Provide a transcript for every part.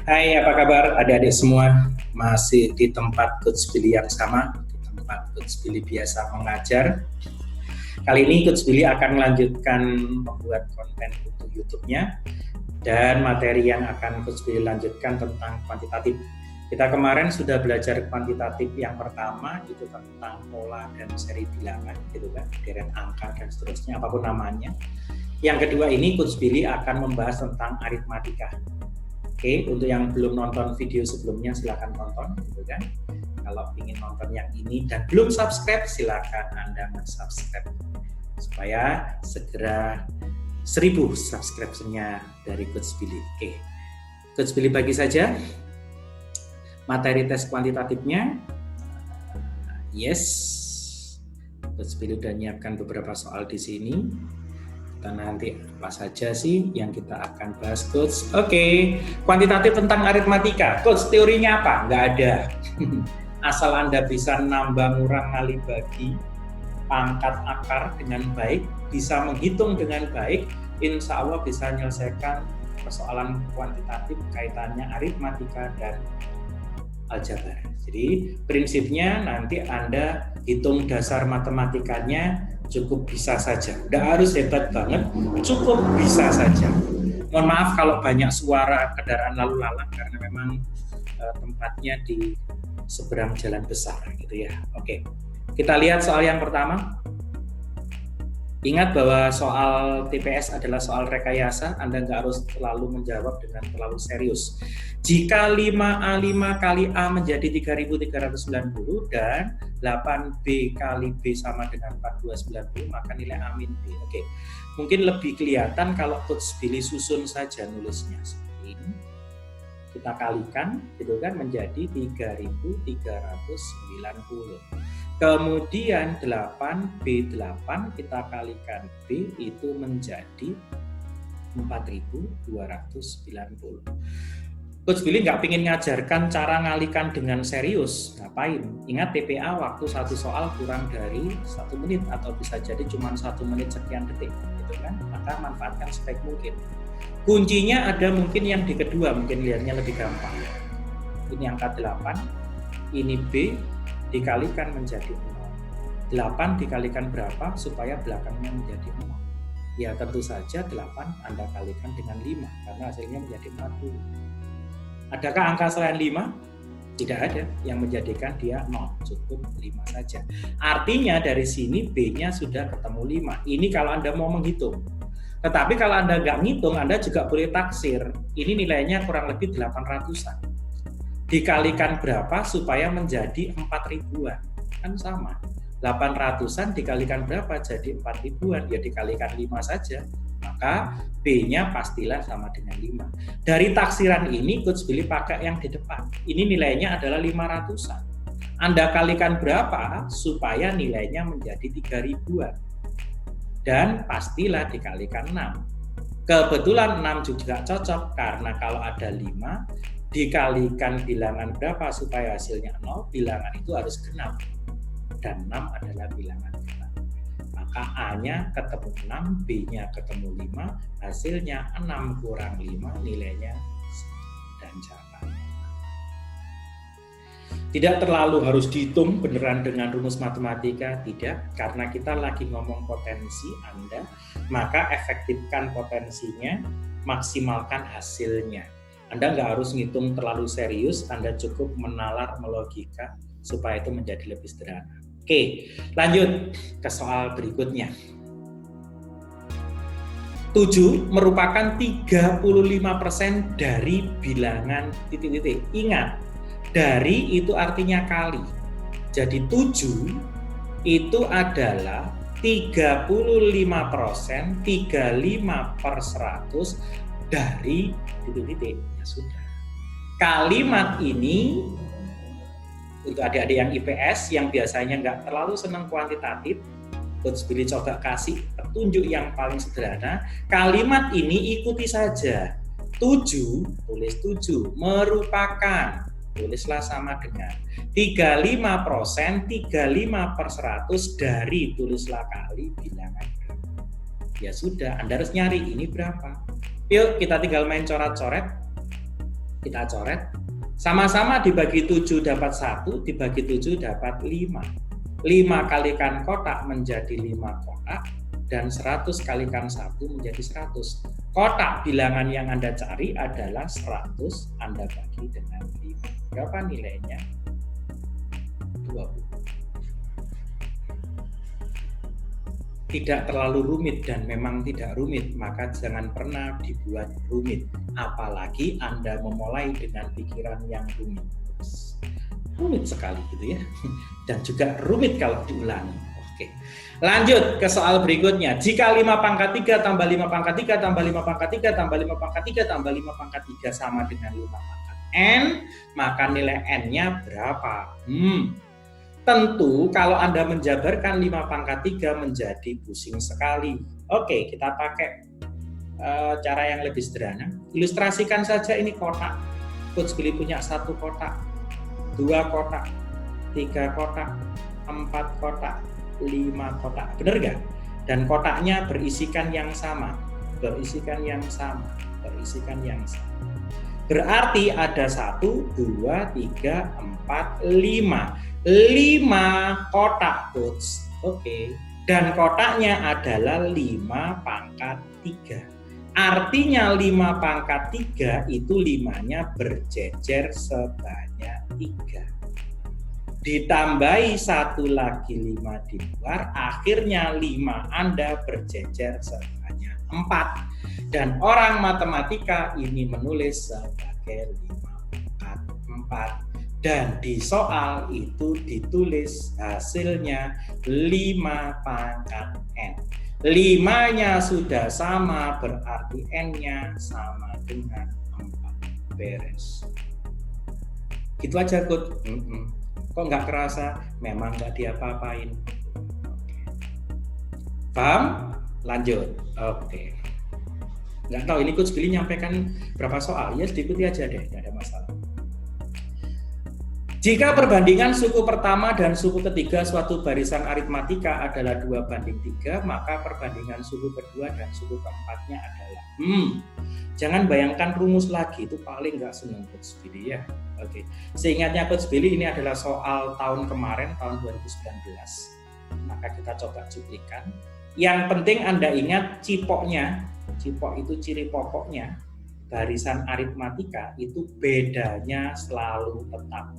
Hai, apa kabar adik-adik semua? Masih di tempat Coach Billy yang sama, di tempat Coach Billy biasa mengajar. Kali ini Coach Billy akan melanjutkan membuat konten untuk YouTube-nya, dan materi yang akan Coach Billy lanjutkan tentang kuantitatif. Kita kemarin sudah belajar kuantitatif yang pertama, itu tentang pola dan seri bilangan, gitu kan, deret angka dan seterusnya, apapun namanya. Yang kedua ini Coach Billy akan membahas tentang aritmatika. Oke, untuk yang belum nonton video sebelumnya silahkan tonton, gitu kan. Kalau ingin nonton yang ini dan belum subscribe, silahkan Anda subscribe supaya segera 1000 subscribe-nya dari Coach Billy. Oke, Coach Billy bagi saja materi tes kuantitatifnya. Yes, Coach Billy udah nyiapkan beberapa soal di sini. Nanti apa saja sih yang kita akan bahas, Coach? Oke, kuantitatif tentang aritmatika. Coach, teorinya apa? Nggak ada. Asal Anda bisa nambah, ngurang, kali, bagi, pangkat, akar dengan baik, bisa menghitung dengan baik, insya Allah bisa menyelesaikan persoalan kuantitatif kaitannya aritmatika dan aljabar. Jadi prinsipnya nanti Anda hitung dasar matematikanya cukup bisa saja, nggak harus hebat banget, cukup bisa saja. Mohon maaf kalau banyak suara kendaraan lalu lalang karena memang tempatnya di seberang jalan besar gitu ya. Oke, kita lihat soal yang pertama. Ingat bahwa soal TPS adalah soal rekayasa, Anda nggak harus terlalu menjawab dengan terlalu serius. Jika 5A 5 kali A menjadi 3.390 dan 8B kali B sama dengan 4.290, maka nilai A min B. Oke, mungkin lebih kelihatan kalau Coach Billy susun saja nulisnya seperti ini. Kita kalikan, gitu kan, menjadi 3.390. Kemudian 8B8 kita kalikan B itu menjadi 4.290. Coach Billy nggak pengen ngajarkan cara ngalikan dengan serius, ngapain? Ingat TPA waktu satu soal kurang dari 1 menit atau bisa jadi cuma 1 menit sekian detik, gitu kan? Maka manfaatkan sebaik mungkin. Kuncinya ada mungkin yang di kedua, mungkin lihatnya lebih gampang. Ini angka 8, ini B, dikalikan menjadi 0. 8 dikalikan berapa supaya belakangnya menjadi 0? Ya tentu saja 8 Anda kalikan dengan 5 karena hasilnya menjadi 40. Adakah angka selain 5? Tidak ada yang menjadikan dia 0, cukup 5 saja. Artinya dari sini B-nya sudah ketemu 5. Ini kalau Anda mau menghitung. Tetapi kalau Anda nggak ngitung, Anda juga boleh taksir. Ini nilainya kurang lebih 800-an. Dikalikan berapa supaya menjadi 4.000-an? Kan sama. 800-an dikalikan berapa jadi 4.000-an? Ya dikalikan 5 saja. Maka B-nya pastilah sama dengan 5. Dari taksiran ini Coach Billy pakai yang di depan. Ini nilainya adalah 500-an. Anda kalikan berapa supaya nilainya menjadi 3.000-an? Dan pastilah dikalikan 6. Kebetulan 6 juga cocok karena kalau ada 5 dikalikan bilangan berapa supaya hasilnya 0, bilangan itu harus genap. Dan 6 adalah bilangan genap. Maka A-nya ketemu 6, B-nya ketemu 5, hasilnya 6 kurang 5, nilainya 1 dan jawabannya. Tidak terlalu harus dihitung beneran dengan rumus matematika, tidak. Karena kita lagi ngomong potensi Anda, maka efektifkan potensinya, maksimalkan hasilnya. Anda nggak harus ngitung terlalu serius, Anda cukup menalar, melogika, supaya itu menjadi lebih sederhana. Oke, lanjut ke soal berikutnya. 7 merupakan 35% dari bilangan titik-titik. Ingat, dari itu artinya kali. Jadi 7 itu adalah 35%, 35/100 dari titik-titik. Ya sudah. Kalimat ini untuk adik-adik yang IPS yang biasanya nggak terlalu senang kuantitatif, Coach Billy coba kasih petunjuk yang paling sederhana. Kalimat ini ikuti saja. 7, tulis 7, merupakan, tulislah sama dengan 35%, 35/100 dari, tulislah kali bilangan berapa. Ya sudah, Anda harus nyari ini berapa. Yuk kita tinggal main coret-coret. Kita coret. Sama-sama dibagi 7 dapat 1, dibagi 7 dapat 5. 5 kalikan kotak menjadi 5 kotak, dan 100 kalikan 1 menjadi 100. Kotak bilangan yang Anda cari adalah 100, Anda bagi dengan 5. Berapa nilainya? 20. Tidak terlalu rumit dan memang tidak rumit, maka jangan pernah dibuat rumit. Apalagi Anda memulai dengan pikiran yang rumit. Rumit sekali gitu ya. Dan juga rumit kalau diulangi. Oke. Lanjut ke soal berikutnya. Jika 5 pangkat 3 tambah 5 pangkat 3 tambah 5 pangkat 3 tambah 5 pangkat 3 tambah 5 pangkat 3 sama dengan 5 pangkat N, maka nilai N-nya berapa? Tentu kalau Anda menjabarkan 5 pangkat 3 menjadi pusing sekali. Oke, kita pakai cara yang lebih sederhana. Ilustrasikan saja ini kotak. Coach Billy punya 1 kotak, 2 kotak, 3 kotak, 4 kotak, 5 kotak. Benar nggak? Dan kotaknya berisikan yang sama. Berisikan yang sama. Berisikan yang sama. Berarti ada 1, 2, 3, 4, 5. 5 kotak, Coach. Oke. Dan kotaknya adalah 5 pangkat 3. Artinya 5 pangkat 3 itu 5-nya berjejer sebanyak 3. Ditambahi 1 lagi 5 di luar, akhirnya 5 Anda berjejer sebanyak 4. Dan orang matematika ini menulis sebagai 5 pangkat 4. Dan di soal itu ditulis hasilnya 5 pangkat N. 5-nya sudah sama, berarti N-nya sama dengan 4. Beres. Gitu aja, Coach. Kok nggak kerasa? Memang nggak diapa-apain. Paham? Lanjut. Oke. Nggak tahu ini Coach Billy nyampaikan berapa soal. Ya diikuti aja deh, nggak ada masalah. Jika perbandingan suku pertama dan suku ketiga suatu barisan aritmatika adalah 2:3, maka perbandingan suku kedua dan suku keempatnya adalah jangan bayangkan rumus lagi, itu paling nggak seneng Coach Billy ya. Oke. Seingatnya Coach Billy ini adalah soal tahun kemarin, tahun 2019. Maka kita coba cuplikan. Yang penting Anda ingat cipoknya. Cipok itu ciri pokoknya. Barisan aritmatika itu bedanya selalu tetap.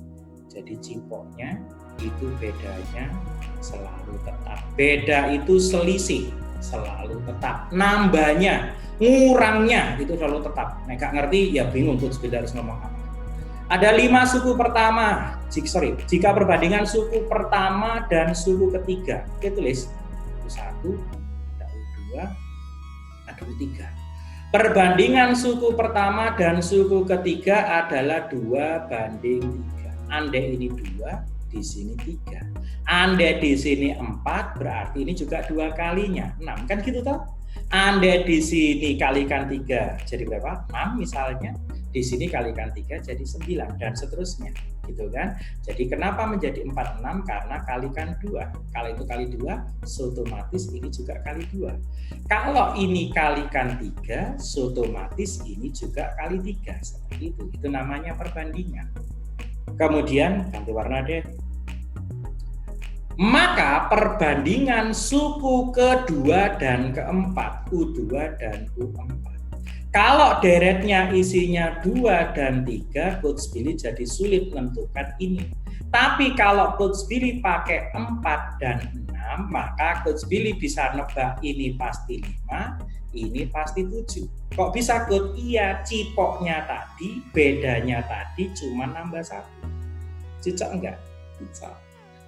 Jadi cipoknya itu bedanya selalu tetap. Beda itu selisih, selalu tetap. Nambahnya, ngurangnya itu selalu tetap. Nah, nggak ngerti ya bingung tuh sekedar harus ngomong apa. Ada 5 suku pertama. Jika perbandingan suku pertama dan suku ketiga, kita tulis U1, ada U2, ada U3. Perbandingan suku pertama dan suku ketiga adalah 2:3. Andai ini 2, di sini 3. Andai di sini 4, berarti ini juga 2 kalinya, 6. Kan gitu toh? Andai di sini kalikan 3, jadi berapa? 6 misalnya. Di sini kalikan 3 jadi 9 dan seterusnya. Gitu kan? Jadi kenapa menjadi 46? Karena kalikan 2. Kalau itu kali 2, otomatis ini juga kali 2. Kalau ini kalikan 3, otomatis ini juga kali 3. Seperti itu. Itu namanya perbandingan. Kemudian ganti warna deh. Maka perbandingan suku kedua dan keempat, U2 dan U4. Kalau deretnya isinya 2 dan 3, Coach Billy jadi sulit menentukan ini. Tapi kalau Coach Billy pakai 4 dan 6, maka Coach Billy bisa nebak ini pasti 5, ini pasti 7. Kok bisa, Coach? Iya, cipoknya tadi, bedanya tadi cuma nambah 1. Cocok enggak? Cocok.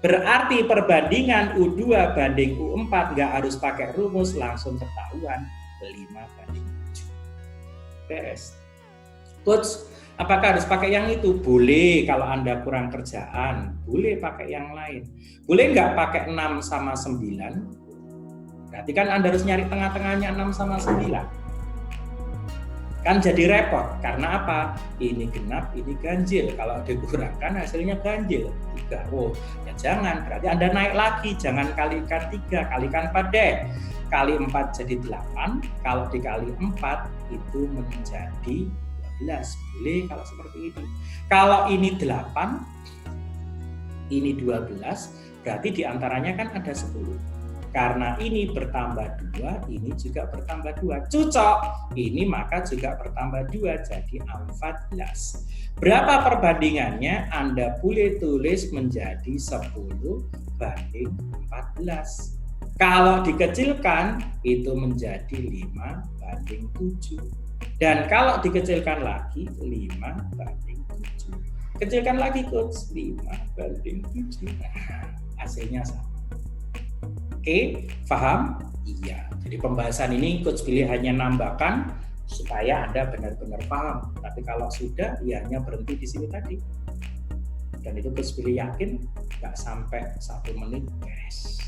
Berarti perbandingan U2 banding U4 enggak harus pakai rumus, langsung ketahuan 5:7. Beres. Coach, apakah harus pakai yang itu? Boleh kalau Anda kurang kerjaan, boleh pakai yang lain. Boleh enggak pakai 6 sama 9? Berarti kan Anda harus nyari tengah-tengahnya 6 sama 9. Kan jadi repot, karena apa? Ini genap, ini ganjil. Kalau dikurangkan hasilnya ganjil. 3. Oh, ya jangan, berarti Anda naik lagi, jangan kalikan 3, kalikan 4 deh. Kali 4 jadi 8, kalau dikali 4 itu menjadi Boleh kalau seperti ini. Kalau ini 8, ini 12, berarti diantaranya kan ada 10. Karena ini bertambah 2, ini juga bertambah 2. Cocok, ini maka juga bertambah 2, jadi 14. Berapa perbandingannya? Anda boleh tulis menjadi 10:14. Kalau dikecilkan, itu menjadi 5:7. Dan kalau dikecilkan lagi, 5:7. Kecilkan lagi, Coach, 5:7. Nah, hasilnya sama. Oke, paham? Iya. Jadi pembahasan ini Coach Billy hanya nambahkan supaya Anda benar-benar paham. Tapi kalau sudah, ya hanya berhenti di sini tadi. Dan itu Coach Billy yakin nggak sampai 1 menit beres.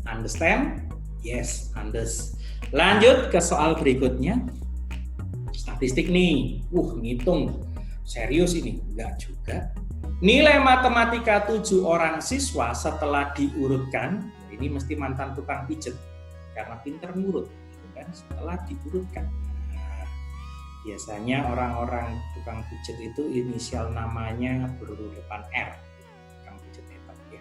Understand? Yes, understand. Lanjut ke soal berikutnya. Statistik nih. Ngitung. Serius ini? Enggak juga. Nilai matematika 7 orang siswa setelah diurutkan, ini mesti mantan tukang pijet karena pinter ngurut, kan? Setelah diurutkan. Nah, biasanya orang-orang tukang pijet itu inisial namanya berhuruf depan R, tukang pijet hebat ya.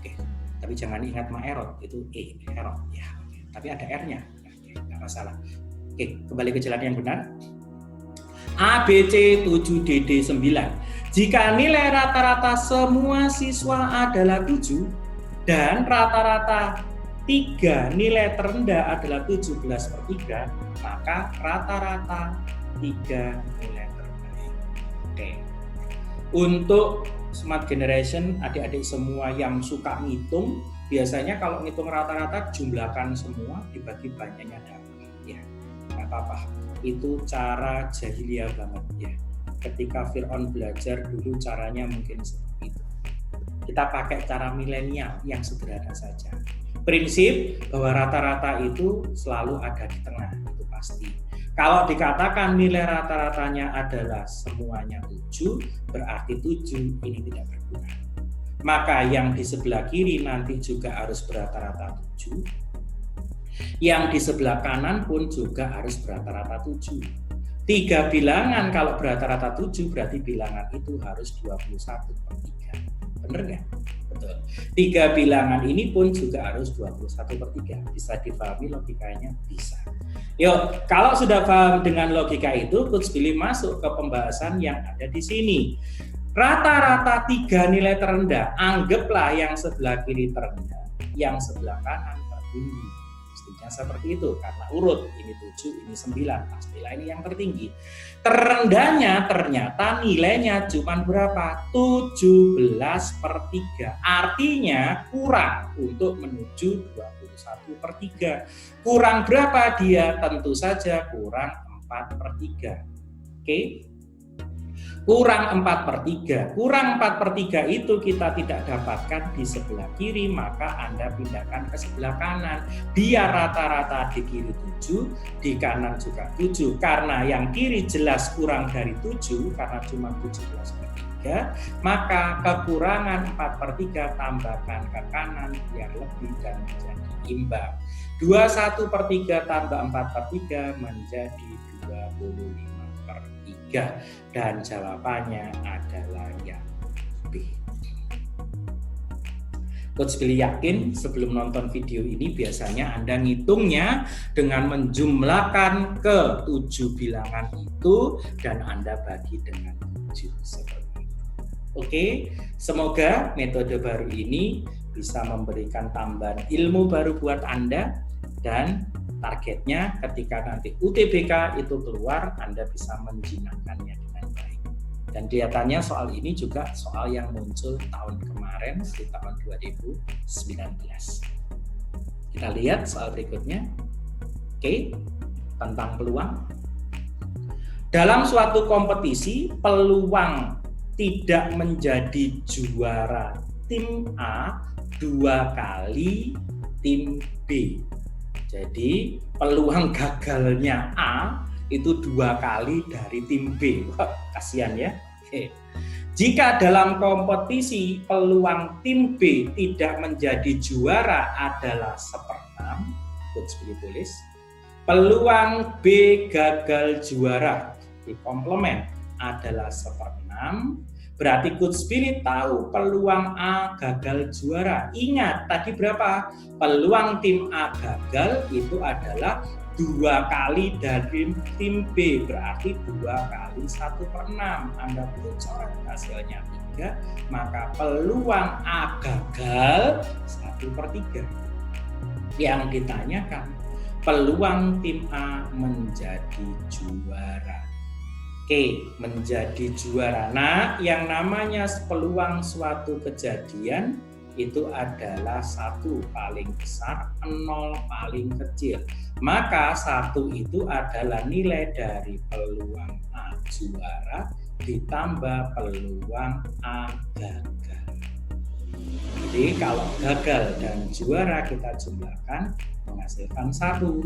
Oke, tapi jangan ingat Maerot, itu Herot ya. Oke. Tapi ada R-nya, nggak masalah. Oke, kembali ke jalan yang benar. ABC 7DD 9. Jika nilai rata-rata semua siswa adalah 7 dan rata-rata 3 nilai terendah adalah 17/3, maka rata-rata 3 nilai terbaik. Oke. Untuk Smart Generation, adik-adik semua yang suka ngitung, biasanya kalau ngitung rata-rata jumlahkan semua dibagi banyaknya dapat. Ya, nggak apa-apa. Itu cara jahiliyah banget ya. Ketika Fir'aun belajar dulu caranya mungkin seperti itu. Kita pakai cara milenial yang sederhana saja. Prinsip bahwa rata-rata itu selalu ada di tengah, itu pasti. Kalau dikatakan nilai rata-ratanya adalah semuanya 7, berarti 7 ini tidak berguna. Maka yang di sebelah kiri nanti juga harus berrata-rata 7. Yang di sebelah kanan pun juga harus berrata-rata 7. 3 bilangan kalau berrata-rata 7 berarti bilangan itu harus 21/3. Benar nggak? Betul. 3 bilangan ini pun juga harus 21/3. Bisa dipahami logikanya? Bisa. Yuk, kalau sudah paham dengan logika itu, Coach Billy masuk ke pembahasan yang ada di sini. Rata-rata 3 nilai terendah, anggaplah yang sebelah kiri terendah, yang sebelah kanan tertinggi. Mestinya seperti itu, karena urut, ini 7, ini 9, pastilah ini yang tertinggi. Terendahnya ternyata nilainya cuma berapa? 17/3. Artinya kurang untuk menuju 21/3. Kurang berapa dia? Tentu saja kurang 4/3. Oke? Kurang 4/3. Kurang 4/3 itu kita tidak dapatkan di sebelah kiri, maka Anda pindahkan ke sebelah kanan. Dia rata-rata di kiri 7, di kanan juga 7. Karena yang kiri jelas kurang dari 7, karena cuma 17/3, maka kekurangan 4/3 tambahkan ke kanan biar lebih dan menjadi imbang. 21/3 tambah 4/3 menjadi 25/3. Dan jawabannya adalah yang B. Coach Billy yakin sebelum nonton video ini biasanya Anda ngitungnya dengan menjumlahkan ke 7 bilangan itu dan Anda bagi dengan 7 seperti itu. Oke, semoga metode baru ini bisa memberikan tambahan ilmu baru buat Anda. Dan targetnya ketika nanti UTBK itu keluar, Anda bisa menjinakkannya dengan baik. Dan kelihatannya soal ini juga soal yang muncul tahun kemarin, di tahun 2019. Kita lihat soal berikutnya. Oke, tentang peluang. Dalam suatu kompetisi, peluang tidak menjadi juara tim A 2 kali tim B. Jadi peluang gagalnya A itu 2 kali dari tim B. Wah, kasihan ya. Oke. Jika dalam kompetisi peluang tim B tidak menjadi juara adalah 1/6, Coach Billy tulis. Peluang B gagal juara positif komplement adalah 1/6, berarti Coach Billy tahu peluang A gagal juara. Ingat, tadi berapa? Peluang tim A gagal itu adalah 2 kali dari tim B, berarti 2 kali 1/6. Anda perlu coret hasilnya 3, maka peluang A gagal 1/3. Yang ditanyakan, peluang tim A menjadi juara. Oke, menjadi juara. Nah, yang namanya peluang suatu kejadian itu adalah 1 paling besar, 0 paling kecil. Maka 1 itu adalah nilai dari peluang A juara ditambah peluang A gagal. Jadi kalau gagal dan juara kita jumlahkan menghasilkan 1.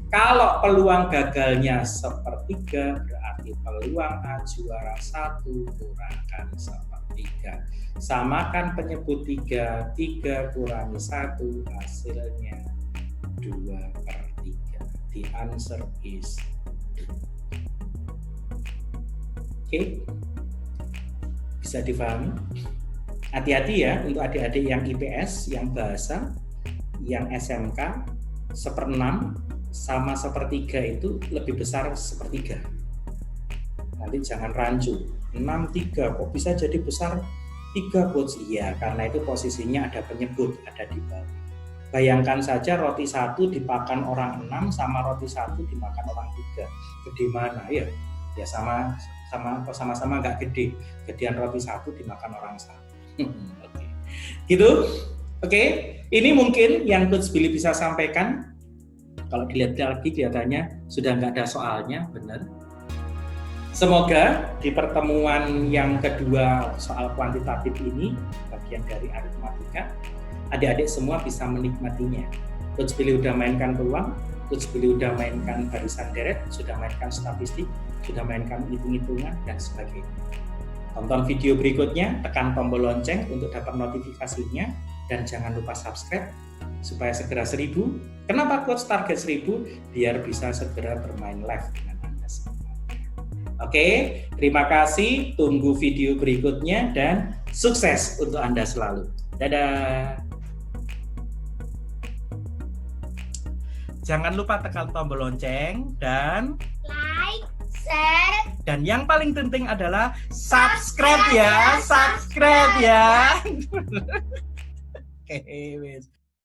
Kalau peluang gagalnya 1/3, berarti peluang A juara 1 kurangkan 1/3. Samakan penyebut 3, 3 kurangi 1 hasilnya 2/3. The answer is 2. Oke, bisa difahami? Hati-hati ya untuk adik-adik yang IPS, yang bahasa, yang SMK, 1/6 sama 1/3 itu lebih besar 1/3. Nanti jangan rancu, 6/3 kok bisa jadi besar 3 Coach? Iya, karena itu posisinya ada penyebut, ada di bawah. Bayangkan saja roti 1 dimakan orang 6 sama roti 1 dimakan orang 3. Gede mana? Ya sama-sama nggak gede. Gedean roti 1 dimakan orang 1. Oke. Gitu. Oke. Ini mungkin yang Coach Billy bisa sampaikan. Kalau dilihat lagi kelihatannya sudah nggak ada soalnya, benar. Semoga di pertemuan yang kedua soal kuantitatif ini, bagian dari aritmatika, adik-adik semua bisa menikmatinya. Coach Billy udah mainkan peluang, Coach Billy udah mainkan barisan deret, sudah mainkan statistik, sudah mainkan hitung-hitungan, dan sebagainya. Tonton video berikutnya, tekan tombol lonceng untuk dapat notifikasinya, dan jangan lupa subscribe supaya segera 1000. Kenapa Coach target 1000? Biar bisa segera bermain live dengan Anda semua. Oke, terima kasih, tunggu video berikutnya, dan sukses untuk Anda selalu. Dadah! Jangan lupa tekan tombol lonceng, dan like, share, dan yang paling penting adalah subscribe ya. Oke, wes.